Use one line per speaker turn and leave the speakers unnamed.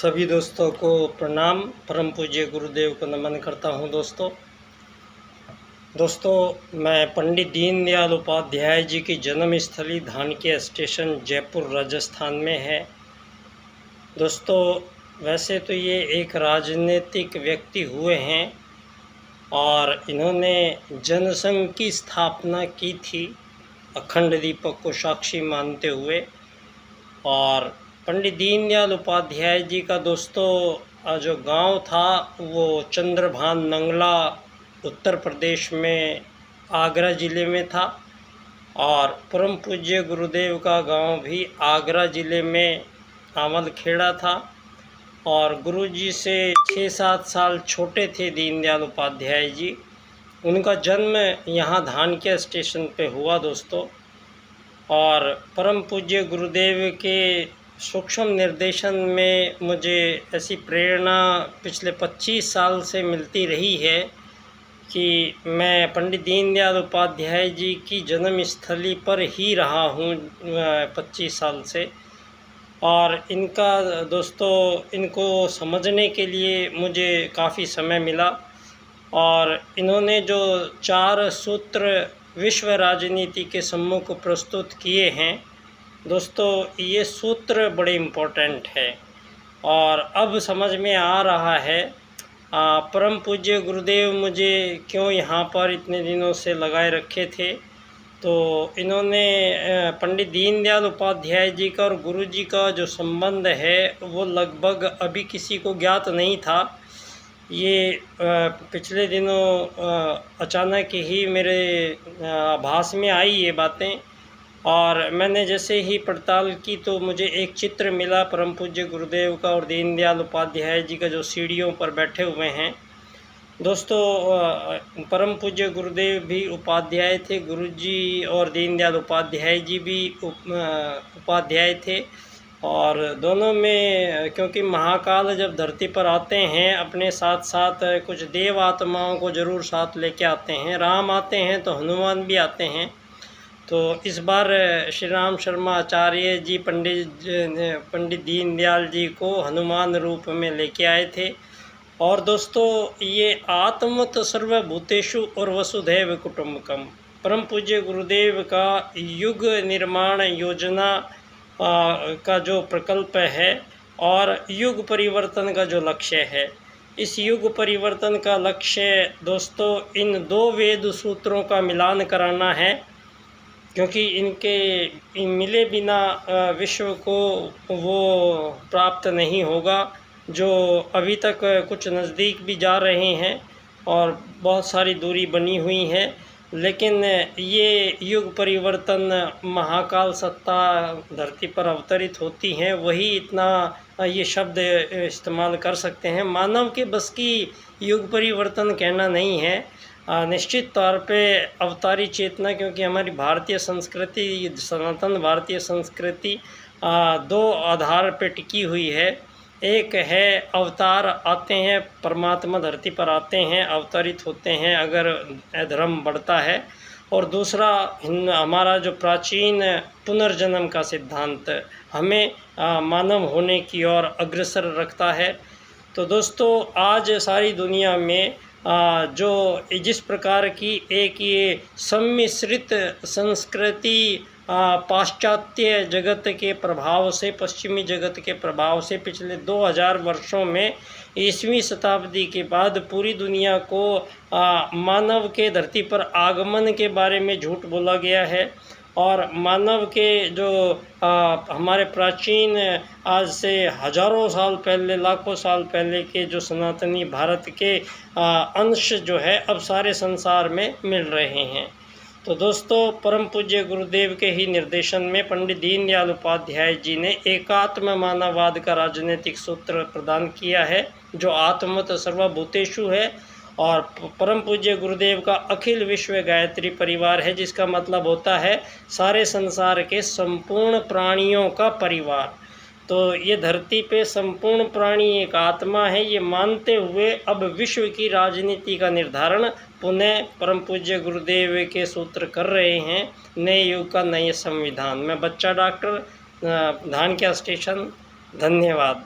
सभी दोस्तों को प्रणाम। परम पूज्य गुरुदेव को नमन करता हूं। दोस्तों मैं पंडित दीनदयाल उपाध्याय जी की जन्म स्थली धानक्या स्टेशन जयपुर राजस्थान में है। दोस्तों वैसे तो ये एक राजनीतिक व्यक्ति हुए हैं और इन्होंने जनसंघ की स्थापना की थी अखंड दीपक को साक्षी मानते हुए। और पंडित दीनदयाल उपाध्याय जी का दोस्तों जो गांव था वो चंद्रभान नंगला उत्तर प्रदेश में आगरा ज़िले में था और परम पूज्य गुरुदेव का गांव भी आगरा ज़िले में आमलखेड़ा था। और गुरुजी से 6-7 साल छोटे थे दीनदयाल उपाध्याय जी। उनका जन्म यहाँ धानक्या स्टेशन पे हुआ दोस्तों। और परम पूज्य गुरुदेव के सूक्ष्म निर्देशन में मुझे ऐसी प्रेरणा पिछले 25 साल से मिलती रही है कि मैं पंडित दीनदयाल उपाध्याय जी की जन्म स्थली पर ही रहा हूँ 25 साल से। और इनका दोस्तों इनको समझने के लिए मुझे काफ़ी समय मिला और इन्होंने जो 4 सूत्र विश्व राजनीति के सम्मुख प्रस्तुत किए हैं दोस्तों, ये सूत्र बड़े इम्पोर्टेंट है और अब समझ में आ रहा है परम पूज्य गुरुदेव मुझे क्यों यहाँ पर इतने दिनों से लगाए रखे थे। तो इन्होंने पंडित दीनदयाल उपाध्याय जी का और गुरु जी का जो संबंध है वो लगभग अभी किसी को ज्ञात नहीं था। ये पिछले दिनों अचानक ही मेरे आभास में आई ये बातें और मैंने जैसे ही पड़ताल की तो मुझे एक चित्र मिला परम पूज्य गुरुदेव का और दीनदयाल उपाध्याय जी का जो सीढ़ियों पर बैठे हुए हैं। दोस्तों परम पूज्य गुरुदेव भी उपाध्याय थे, गुरुजी और दीनदयाल उपाध्याय जी भी उपाध्याय थे। और दोनों में क्योंकि महाकाल जब धरती पर आते हैं अपने साथ साथ कुछ देव आत्माओं को ज़रूर साथ लेके आते हैं। राम आते हैं तो हनुमान भी आते हैं। तो इस बार श्री राम शर्मा आचार्य जी पंडित दीनदयाल जी को हनुमान रूप में लेके आए थे। और दोस्तों ये आत्मत सर्वभूतेषु और वसुधैव कुटुम्बकम परम पूज्य गुरुदेव का युग निर्माण योजना का जो प्रकल्प है और युग परिवर्तन का जो लक्ष्य है, इस युग परिवर्तन का लक्ष्य दोस्तों इन 2 वेद सूत्रों का मिलान कराना है। क्योंकि इनके मिले बिना विश्व को वो प्राप्त नहीं होगा जो अभी तक कुछ नज़दीक भी जा रहे हैं और बहुत सारी दूरी बनी हुई है। लेकिन ये युग परिवर्तन महाकाल सत्ता धरती पर अवतरित होती हैं वही इतना ये शब्द इस्तेमाल कर सकते हैं। मानव के बस की युग परिवर्तन कहना नहीं है। निश्चित तौर पे अवतारी चेतना, क्योंकि हमारी भारतीय संस्कृति सनातन भारतीय संस्कृति 2 आधार पे टिकी हुई है। एक है अवतार आते हैं, परमात्मा धरती पर आते हैं, अवतरित होते हैं अगर धर्म बढ़ता है। और दूसरा हमारा जो प्राचीन पुनर्जन्म का सिद्धांत हमें मानव होने की ओर अग्रसर रखता है। तो दोस्तों आज सारी दुनिया में जो जिस प्रकार की एक ये सम्मिश्रित संस्कृति पाश्चात्य जगत के प्रभाव से, पश्चिमी जगत के प्रभाव से पिछले 2000 वर्षों में 20वीं शताब्दी के बाद पूरी दुनिया को मानव के धरती पर आगमन के बारे में झूठ बोला गया है। और मानव के जो हमारे प्राचीन आज से हजारों साल पहले, लाखों साल पहले के जो सनातनी भारत के अंश जो है अब सारे संसार में मिल रहे हैं। तो दोस्तों परम पूज्य गुरुदेव के ही निर्देशन में पंडित दीनदयाल उपाध्याय जी ने एकात्म मानववाद का राजनीतिक सूत्र प्रदान किया है जो आत्मत सर्वभूतेषु है। और परम पूज्य गुरुदेव का अखिल विश्व गायत्री परिवार है, जिसका मतलब होता है सारे संसार के संपूर्ण प्राणियों का परिवार। तो ये धरती पे संपूर्ण प्राणी एक आत्मा है, ये मानते हुए अब विश्व की राजनीति का निर्धारण पुनः परम पूज्य गुरुदेव के सूत्र कर रहे हैं। नए युग का नए संविधान। मैं बच्चा डॉक्टर, धानक्या स्टेशन। धन्यवाद।